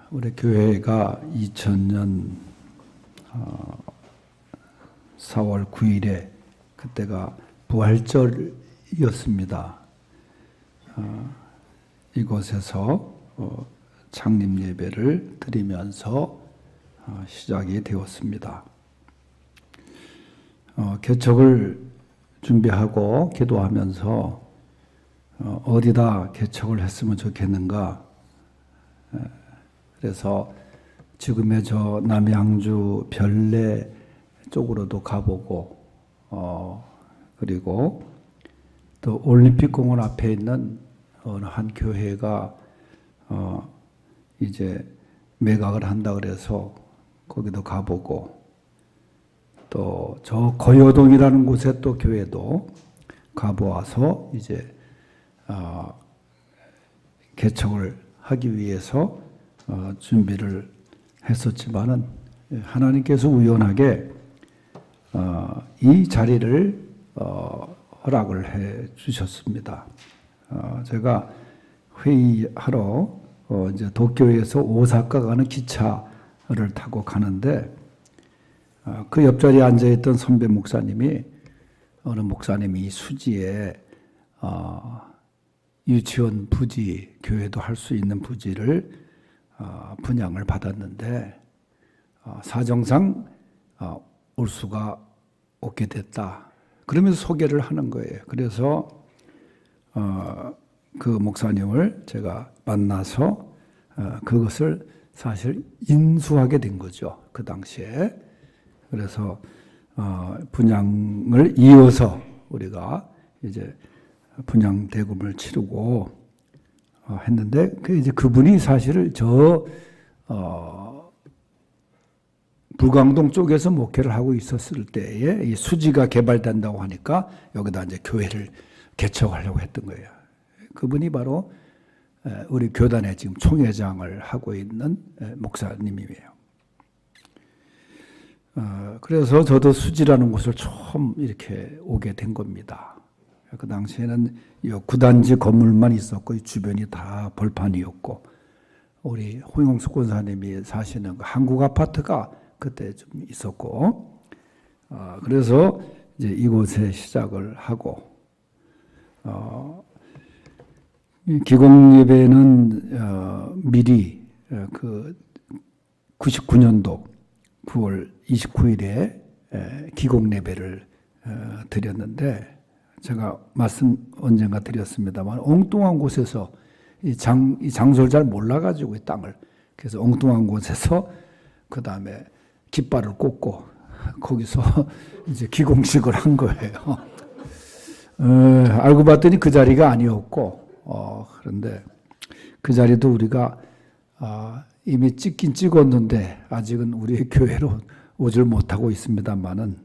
우리 교회가 2000년 4월 9일에 그때가 부활절이었습니다. 이곳에서 창립 예배를 드리면서 시작이 되었습니다. 개척을 준비하고 기도하면서 어디다 개척을 했으면 좋겠는가. 그래서 지금의 저 남양주 별내 쪽으로도 가보고 그리고 또 올림픽공원 앞에 있는 어느 한 교회가 이제 매각을 한다 그래서 거기도 가보고 또 저 거여동이라는 곳에 또 교회도 가보아서 이제 개척을 하기 위해서 준비를 했었지만은 하나님께서 우연하게 이 자리를 허락을 해 주셨습니다. 제가 회의하러 이제 도쿄에서 오사카 가는 기차를 타고 가는데 그 옆자리에 앉아있던 선배 목사님이 어느 목사님이 수지에 유치원 부지, 교회도 할 수 있는 부지를 분양을 받았는데 사정상 올 수가 없게 됐다. 그러면서 소개를 하는 거예요. 그래서 그 목사님을 제가 만나서 그것을 사실 인수하게 된 거죠. 그 당시에. 그래서 분양을 이어서 우리가 이제 분양 대금을 치르고 했는데 이제 그분이 사실 불광동 쪽에서 목회를 하고 있었을 때에 이 수지가 개발된다고 하니까 여기다 이제 교회를 개척하려고 했던 거예요. 그분이 바로 우리 교단의 지금 총회장을 하고 있는 목사님이에요. 그래서 저도 수지라는 곳을 처음 이렇게 오게 된 겁니다. 그 당시에는 이 구단지 건물만 있었고 주변이 다 벌판이었고 우리 홍영숙 권사님이 사시는 한국 아파트가 그때 좀 있었고 그래서 이제 이곳에 시작을 하고 기공 예배는 미리 그 99년도 9월 29일에 기공 예배를 드렸는데 제가 말씀 언젠가 드렸습니다만 엉뚱한 곳에서 이 장소를 잘 몰라가지고 이 땅을 그래서 엉뚱한 곳에서 그 다음에 깃발을 꽂고 거기서 이제 기공식을 한 거예요. 알고 봤더니 그 자리가 아니었고 그런데 그 자리도 우리가 이미 찍긴 찍었는데 아직은 우리 교회로 오질 못하고 있습니다만은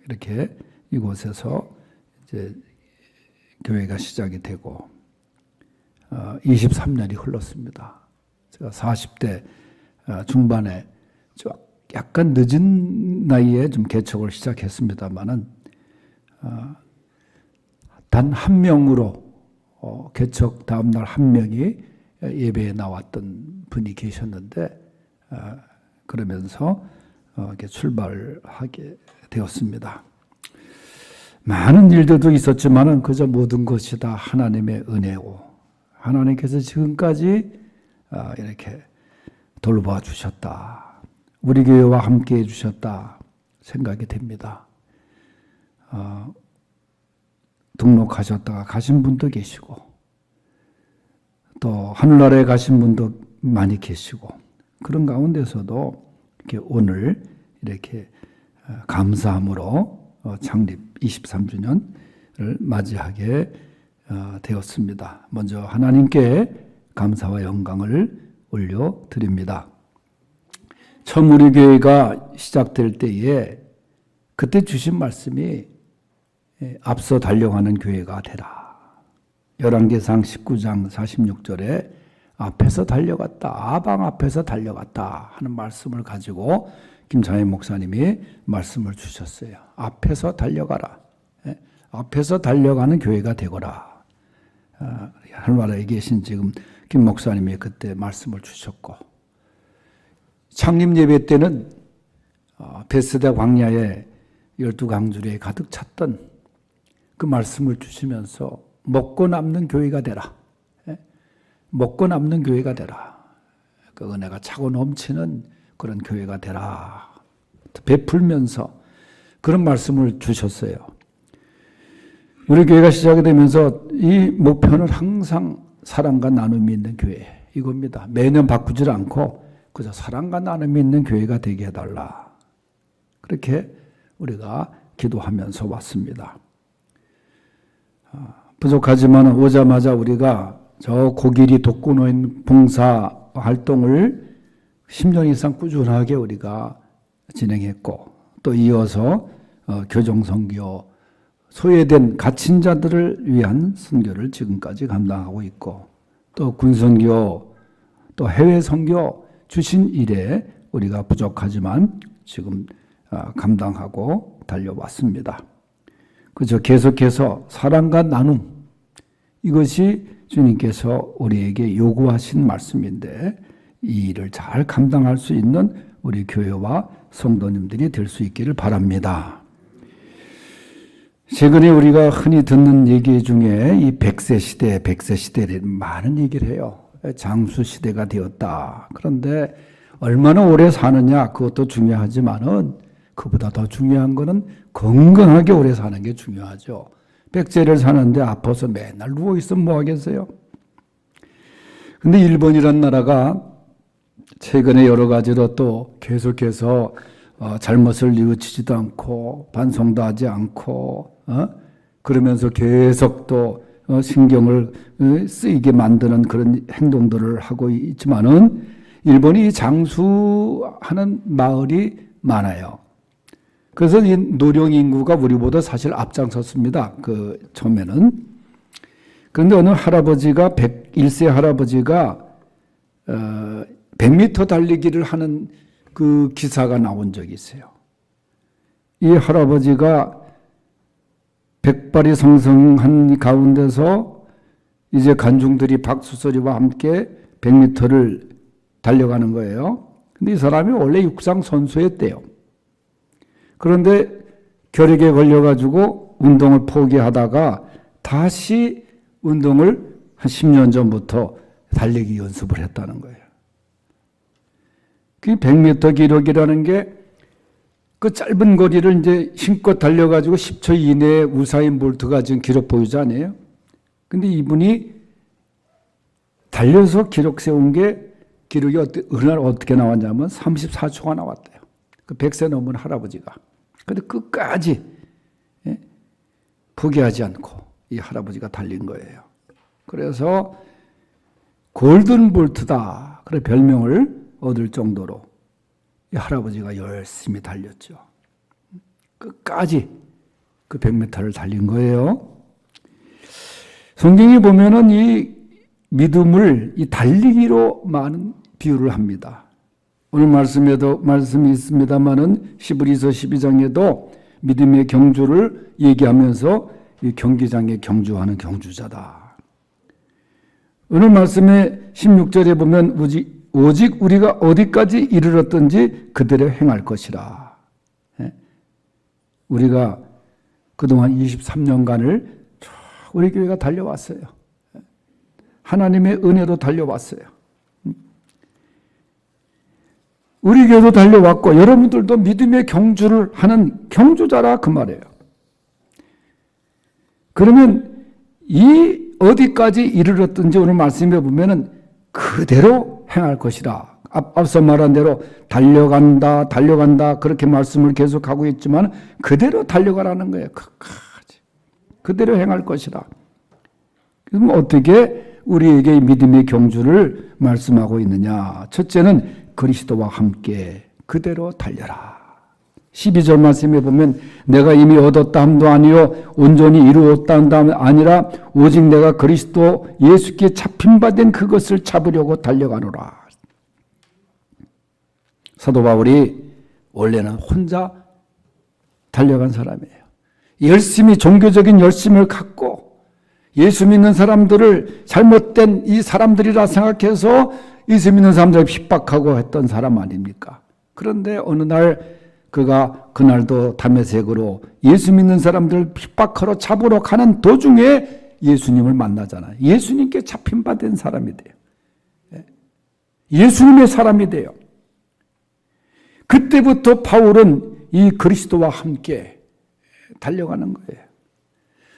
이렇게 이곳에서 이제 교회가 시작이 되고 23년이 흘렀습니다. 제가 40대 중반에 약간 늦은 나이에 좀 개척을 시작했습니다만은 단 한 명으로 개척 다음 날 한 명이 예배에 나왔던 분이 계셨는데 그러면서 이렇게 출발하게 되었습니다. 많은 일들도 있었지만은 그저 모든 것이 다 하나님의 은혜고 하나님께서 지금까지 이렇게 돌봐 주셨다. 우리 교회와 함께 해 주셨다 생각이 됩니다. 등록하셨다가 가신 분도 계시고 또 하늘나라에 가신 분도 많이 계시고 그런 가운데서도 이렇게 오늘 이렇게 감사함으로 창립 23주년을 맞이하게 되었습니다. 먼저 하나님께 감사와 영광을 올려드립니다. 처음 우리 교회가 시작될 때에 그때 주신 말씀이 앞서 달려가는 교회가 되라. 열왕기상 19장 46절에 앞에서 달려갔다. 아방 앞에서 달려갔다 하는 말씀을 가지고 김창현 목사님이 말씀을 주셨어요. 앞에서 달려가라. 앞에서 달려가는 교회가 되거라. 하늘나라에 계신 지금 김 목사님이 그때 말씀을 주셨고, 창립 예배 때는 베스다 광야에 12강주리에 가득 찼던 그 말씀을 주시면서 먹고 남는 교회가 되라. 먹고 남는 교회가 되라. 그 은혜가 차고 넘치는 그런 교회가 되라. 베풀면서 그런 말씀을 주셨어요. 우리 교회가 시작이 되면서 이 목표는 항상 사랑과 나눔이 있는 교회 이겁니다. 매년 바꾸질 않고 그저 사랑과 나눔이 있는 교회가 되게 해달라. 그렇게 우리가 기도하면서 왔습니다. 부족하지만 오자마자 우리가 저 고길이 독거노인 봉사 활동을 10년 이상 꾸준하게 우리가 진행했고, 또 이어서 교정선교, 소외된 갇힌 자들을 위한 선교를 지금까지 감당하고 있고, 또 군선교, 또 해외선교 주신 일에 우리가 부족하지만 지금 감당하고 달려왔습니다. 그저 계속해서 사랑과 나눔, 이것이 주님께서 우리에게 요구하신 말씀인데 이 일을 잘 감당할 수 있는 우리 교회와 성도님들이 될 수 있기를 바랍니다. 최근에 우리가 흔히 듣는 얘기 중에 이 100세 시대에 많은 얘기를 해요. 장수 시대가 되었다. 그런데 얼마나 오래 사느냐 그것도 중요하지만은 그보다 더 중요한 거는 건강하게 오래 사는 게 중요하죠. 100세를 사는데 아파서 맨날 누워있으면 뭐 하겠어요? 근데 일본이란 나라가 최근에 여러 가지로 또 계속해서 잘못을 뉘우치지도 않고 반성도 하지 않고 그러면서 계속 또 신경을 쓰이게 만드는 그런 행동들을 하고 있지만은 일본이 장수하는 마을이 많아요. 그래서 이 노령 인구가 우리보다 사실 앞장섰습니다. 그 처음에는. 그런데 어느 할아버지가 101세 할아버지가 100m 달리기를 하는 그 기사가 나온 적이 있어요. 이 할아버지가 백발이 성성한 가운데서 이제 관중들이 박수 소리와 함께 100m를 달려가는 거예요. 근데 이 사람이 원래 육상 선수였대요. 그런데 결핵에 걸려가지고 운동을 포기하다가 다시 운동을 한 10년 전부터 달리기 연습을 했다는 거예요. 그 100m 기록이라는 게 그 짧은 거리를 이제 힘껏 달려가지고 10초 이내에 우사인 볼트가 지금 기록 보이잖아요. 근데 이분이 달려서 기록 세운 게 기록이 어떻게 나왔냐면 34초가 나왔대요. 그 100세 넘은 할아버지가. 근데 끝까지 포기하지 않고 이 할아버지가 달린 거예요. 그래서 골든 볼트다. 그래 별명을 얻을 정도로 이 할아버지가 열심히 달렸죠. 끝까지 그 100m를 달린 거예요. 성경에 보면은 이 믿음을 이 달리기로 많은 비유를 합니다. 오늘 말씀에도 말씀이 있습니다만은 히브리서 12장에도 믿음의 경주를 얘기하면서 이 경기장에 경주하는 경주자다. 오늘 말씀의 16절에 보면 오직 우리가 어디까지 이르렀든지 그대로 행할 것이라. 우리가 그동안 23년간을 우리 교회가 달려왔어요. 하나님의 은혜로 달려왔어요. 우리 교회도 달려왔고 여러분들도 믿음의 경주를 하는 경주자라 그 말이에요. 그러면 이 어디까지 이르렀든지 오늘 말씀해 보면은 그대로 행할 것이라. 앞서 말한 대로 달려간다 그렇게 말씀을 계속하고 있지만 그대로 달려가라는 거예요. 끝까지. 그대로 행할 것이라. 그럼 어떻게 우리에게 믿음의 경주를 말씀하고 있느냐. 첫째는 그리스도와 함께 그대로 달려라. 12절 말씀에 보면 내가 이미 얻었다 함도 아니요 온전히 이루었다 함도 아니라 오직 내가 그리스도 예수께 잡힌 바 된 그것을 잡으려고 달려가노라. 사도 바울이 원래는 혼자 달려간 사람이에요. 열심히 종교적인 열심을 갖고 예수 믿는 사람들을 잘못된 이 사람들이라 생각해서 예수 믿는 사람들을 핍박하고 했던 사람 아닙니까? 그런데 어느 날 그가 그날도 다메섹으로 예수 믿는 사람들을 핍박하러 잡으러 가는 도중에 예수님을 만나잖아요. 예수님께 잡힌 바 된 사람이 돼요. 예수님의 사람이 돼요. 그때부터 바울은 이 그리스도와 함께 달려가는 거예요.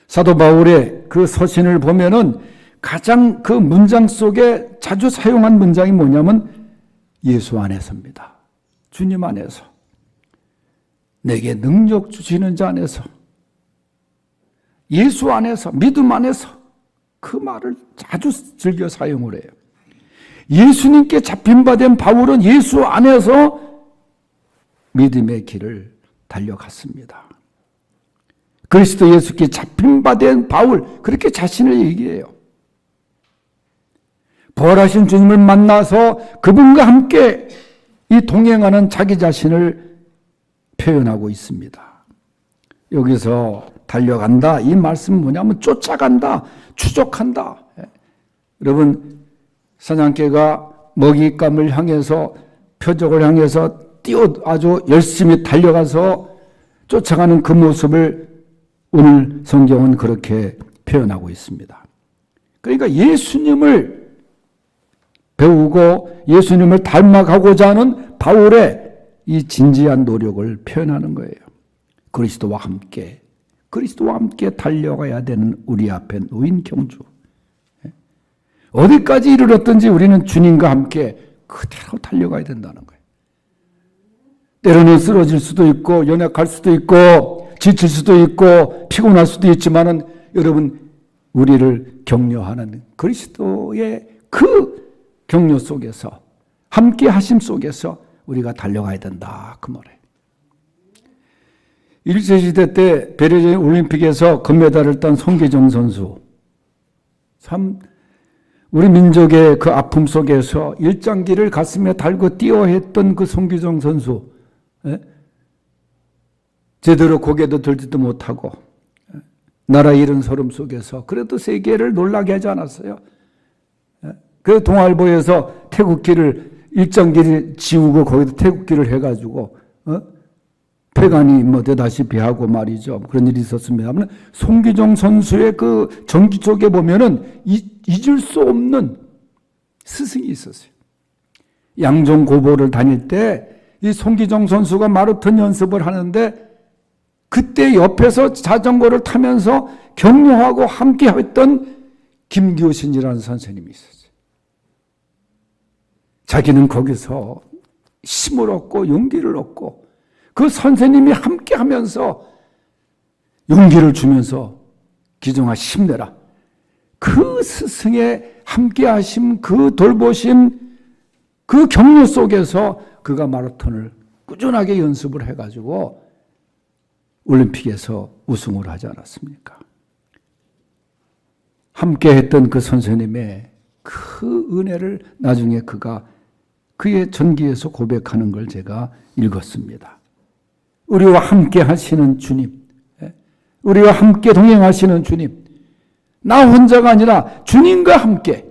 사도 바울의 그 서신을 보면은 가장 그 문장 속에 자주 사용한 문장이 뭐냐면 예수 안에서입니다. 주님 안에서. 내게 능력 주시는 자 안에서. 예수 안에서, 믿음 안에서. 그 말을 자주 즐겨 사용을 해요. 예수님께 잡힌 바 된 바울은 예수 안에서 믿음의 길을 달려갔습니다. 그리스도 예수께 잡힌 바 된 바울, 그렇게 자신을 얘기해요. 부활하신 주님을 만나서 그분과 함께 이 동행하는 자기 자신을 표현하고 있습니다. 여기서 달려간다, 이 말씀은 뭐냐면 쫓아간다, 추적한다. 여러분, 사냥개가 먹잇감을 향해서, 표적을 향해서 아주 열심히 달려가서 쫓아가는 그 모습을 오늘 성경은 그렇게 표현하고 있습니다. 그러니까 예수님을 배우고 예수님을 닮아가고자 하는 바울의 이 진지한 노력을 표현하는 거예요. 그리스도와 함께 달려가야 되는 우리 앞에 놓인 경주. 어디까지 이르렀든지 우리는 주님과 함께 그대로 달려가야 된다는 거예요. 때로는 쓰러질 수도 있고 연약할 수도 있고 지칠 수도 있고 피곤할 수도 있지만은 여러분, 우리를 격려하는 그리스도의 그 격려 속에서, 함께 하심 속에서 우리가 달려가야 된다, 그 말이에요. 일제시대 때 베를린 올림픽에서 금메달을 딴 송기정 선수, 참 우리 민족의 그 아픔 속에서 일장기를 가슴에 달고 뛰어했던 그 송기정 선수, 제대로 고개도 들지도 못하고 나라 잃은 소름 속에서 그래도 세계를 놀라게 하지 않았어요. 그 동아일보에서 태극기를, 일장기를 지우고 거기다 태극기를 해가지고 폐간이 뭐 되다시피 하고 말이죠. 그런 일이 있었습니다. 송기정 선수의 그 전기 쪽에 보면은 잊을 수 없는 스승이 있었어요. 양종 고보를 다닐 때 이 송기정 선수가 마라톤 연습을 하는데 그때 옆에서 자전거를 타면서 격려하고 함께 했던 김규신이라는 선생님이 있었어요. 자기는 거기서 힘을 얻고 용기를 얻고 그 선생님이 함께 하면서 용기를 주면서 기종아 힘내라. 그 스승의 함께 하심, 그 돌보심, 그 격려 속에서 그가 마라톤을 꾸준하게 연습을 해가지고 올림픽에서 우승을 하지 않았습니까? 함께 했던 그 선생님의 그 은혜를 나중에 그가 그의 전기에서 고백하는 걸 제가 읽었습니다. 우리와 함께 하시는 주님, 우리와 함께 동행하시는 주님, 나 혼자가 아니라 주님과 함께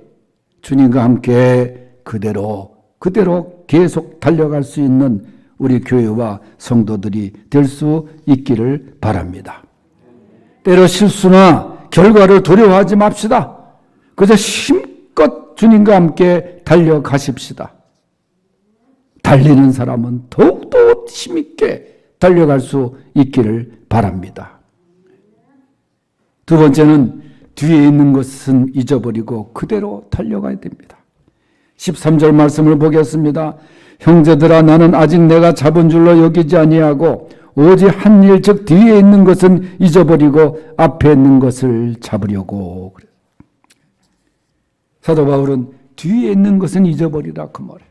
그대로 계속 달려갈 수 있는 우리 교회와 성도들이 될 수 있기를 바랍니다. 때로 실수나 결과를 두려워하지 맙시다. 그저 힘껏 주님과 함께 달려가십시다. 달리는 사람은 더욱더 힘있게 달려갈 수 있기를 바랍니다. 두 번째는 뒤에 있는 것은 잊어버리고 그대로 달려가야 됩니다. 13절 말씀을 보겠습니다. 형제들아, 나는 아직 내가 잡은 줄로 여기지 아니하고 오직 한 일, 즉 뒤에 있는 것은 잊어버리고 앞에 있는 것을 잡으려고. 사도 바울은 뒤에 있는 것은 잊어버리라, 그 말이에요.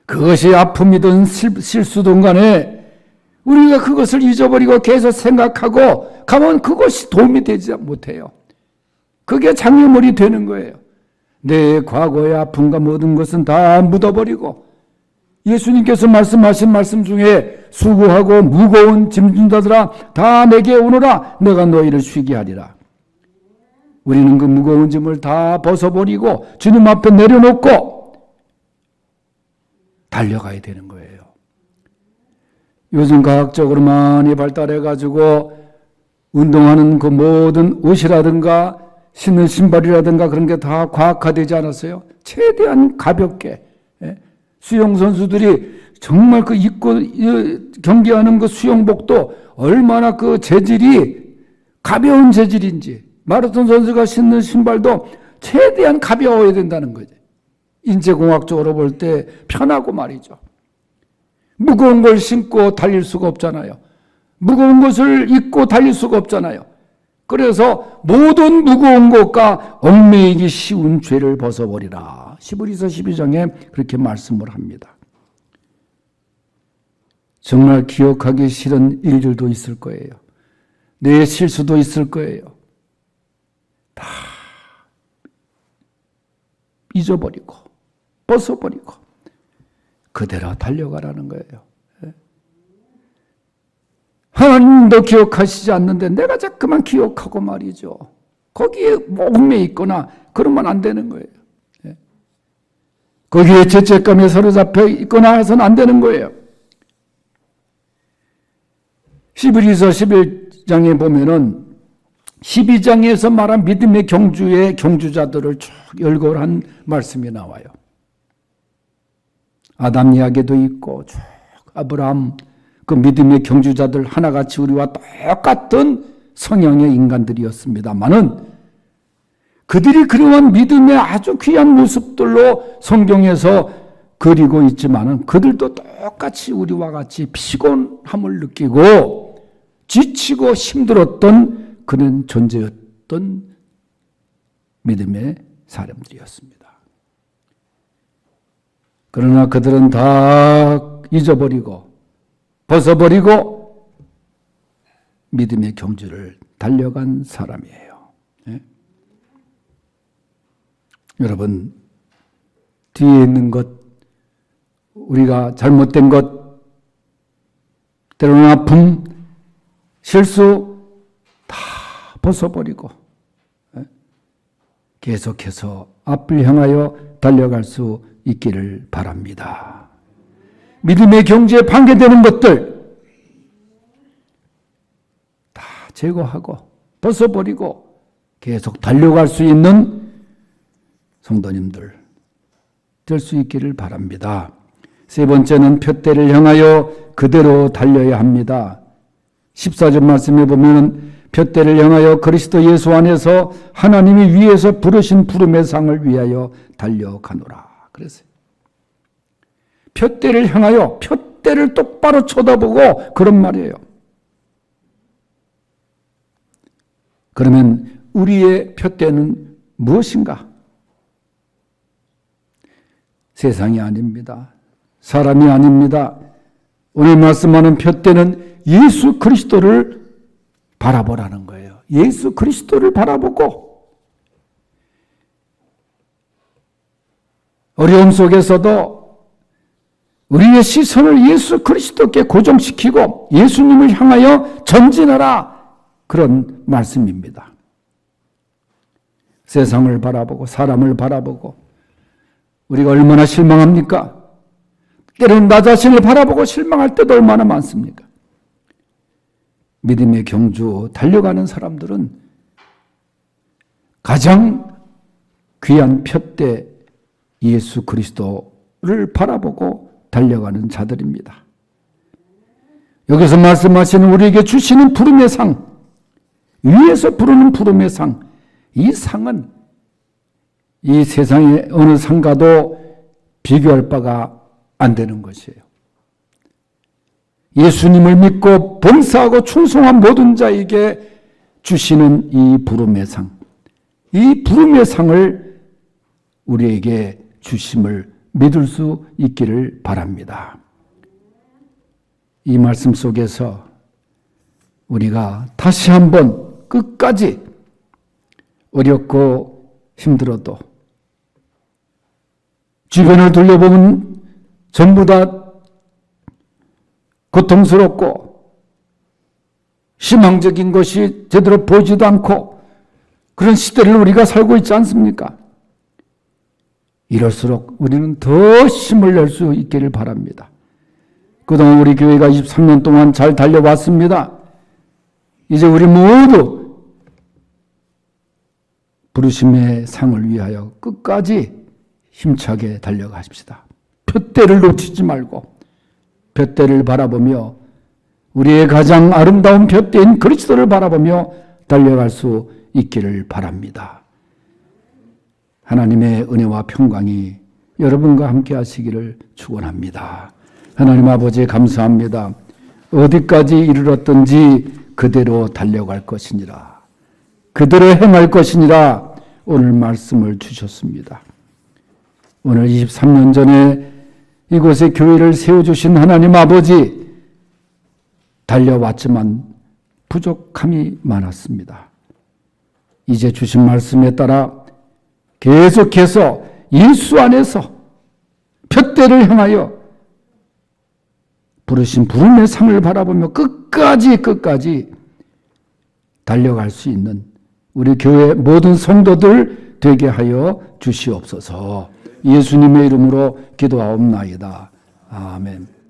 그것이 아픔이든 실수든 간에 우리가 그것을 잊어버리고 계속 생각하고 가면 그것이 도움이 되지 못해요. 그게 장애물이 되는 거예요. 내 과거의 아픔과 모든 것은 다 묻어버리고 예수님께서 말씀하신 말씀 중에 수고하고 무거운 짐진 자들아 다 내게 오너라 내가 너희를 쉬게 하리라. 우리는 그 무거운 짐을 다 벗어버리고 주님 앞에 내려놓고 달려가야 되는 거예요. 요즘 과학적으로 많이 발달해가지고 운동하는 그 모든 옷이라든가 신는 신발이라든가 그런 게 다 과학화되지 않았어요? 최대한 가볍게. 수영 선수들이 정말 그 입고 경기하는 그 수영복도 얼마나 그 재질이 가벼운 재질인지, 마라톤 선수가 신는 신발도 최대한 가벼워야 된다는 거죠. 인체공학적으로 볼 때 편하고 말이죠. 무거운 걸 신고 달릴 수가 없잖아요. 무거운 것을 입고 달릴 수가 없잖아요. 그래서 모든 무거운 것과 얽매이기 쉬운 죄를 벗어버리라. 히브리서 12장에 그렇게 말씀을 합니다. 정말 기억하기 싫은 일들도 있을 거예요. 내 실수도 있을 거예요. 다 잊어버리고 벗어버리고 그대로 달려가라는 거예요. 하나님도 기억하시지 않는데 내가 자꾸만 기억하고 말이죠. 거기에 얽매 있거나 그러면 안 되는 거예요. 거기에 죄책감에 사로잡혀 있거나 해서는 안 되는 거예요. 히브리서 11장에 보면은 12장에서 말한 믿음의 경주의 경주자들을 쭉 열거한 말씀이 나와요. 아담 이야기도 있고 쭉 아브라함 그 믿음의 경주자들 하나같이 우리와 똑같은 성향의 인간들이었습니다만은 그들이 그러한 믿음의 아주 귀한 모습들로 성경에서 그리고 있지만은 그들도 똑같이 우리와 같이 피곤함을 느끼고 지치고 힘들었던 그런 존재였던 믿음의 사람들이었습니다. 그러나 그들은 다 잊어버리고 벗어버리고 믿음의 경주를 달려간 사람이에요. 네? 여러분, 뒤에 있는 것, 우리가 잘못된 것, 때로는 아픔, 실수 다 벗어버리고 계속해서 앞을 향하여 달려갈 수 있기를 바랍니다. 믿음의 경주에 반대되는 것들 다 제거하고 벗어버리고 계속 달려갈 수 있는 성도님들 될 수 있기를 바랍니다. 세 번째는 푯대를 향하여 그대로 달려야 합니다. 14절 말씀에 보면 푯대를 향하여 그리스도 예수 안에서 하나님이 위에서 부르신 부름의 상을 위하여 달려가노라. 그랬어요. 푯대를 향하여 푯대를 똑바로 쳐다보고 그런 말이에요. 그러면 우리의 푯대는 무엇인가? 세상이 아닙니다. 사람이 아닙니다. 오늘 말씀하는 푯대는 예수 그리스도를 바라보라는 거예요. 예수 그리스도를 바라보고 어려움 속에서도 우리의 시선을 예수 그리스도께 고정시키고 예수님을 향하여 전진하라. 그런 말씀입니다. 세상을 바라보고 사람을 바라보고 우리가 얼마나 실망합니까? 때로는 나 자신을 바라보고 실망할 때도 얼마나 많습니까? 믿음의 경주 달려가는 사람들은 가장 귀한 푯대 예수 그리스도를 바라보고 달려가는 자들입니다. 여기서 말씀하시는 우리에게 주시는 부름의 상, 위에서 부르는 부름의 상, 이 상은 이 세상의 어느 상과도 비교할 바가 안 되는 것이에요. 예수님을 믿고 봉사하고 충성한 모든 자에게 주시는 이 부름의 상, 이 부름의 상을 우리에게 주심을 믿을 수 있기를 바랍니다. 이 말씀 속에서 우리가 다시 한번 끝까지 어렵고 힘들어도 주변을 둘러보면 전부 다 고통스럽고 희망적인 것이 제대로 보이지도 않고 그런 시대를 우리가 살고 있지 않습니까? 이럴수록 우리는 더 힘을 낼 수 있기를 바랍니다. 그동안 우리 교회가 23년 동안 잘 달려왔습니다. 이제 우리 모두 부르심의 상을 위하여 끝까지 힘차게 달려가십시다. 푯대를 놓치지 말고 푯대를 바라보며 우리의 가장 아름다운 푯대인 그리스도를 바라보며 달려갈 수 있기를 바랍니다. 하나님의 은혜와 평강이 여러분과 함께 하시기를 축원합니다. 하나님 아버지 감사합니다. 어디까지 이르렀든지 그대로 달려갈 것이니라. 그대로 행할 것이니라 오늘 말씀을 주셨습니다. 오늘 23년 전에 이곳에 교회를 세워주신 하나님 아버지, 달려왔지만 부족함이 많았습니다. 이제 주신 말씀에 따라 계속해서 예수 안에서 푯대를 향하여 부르신 부름의 상을 바라보며 끝까지 달려갈 수 있는 우리 교회 모든 성도들 되게 하여 주시옵소서. 예수님의 이름으로 기도하옵나이다. 아멘.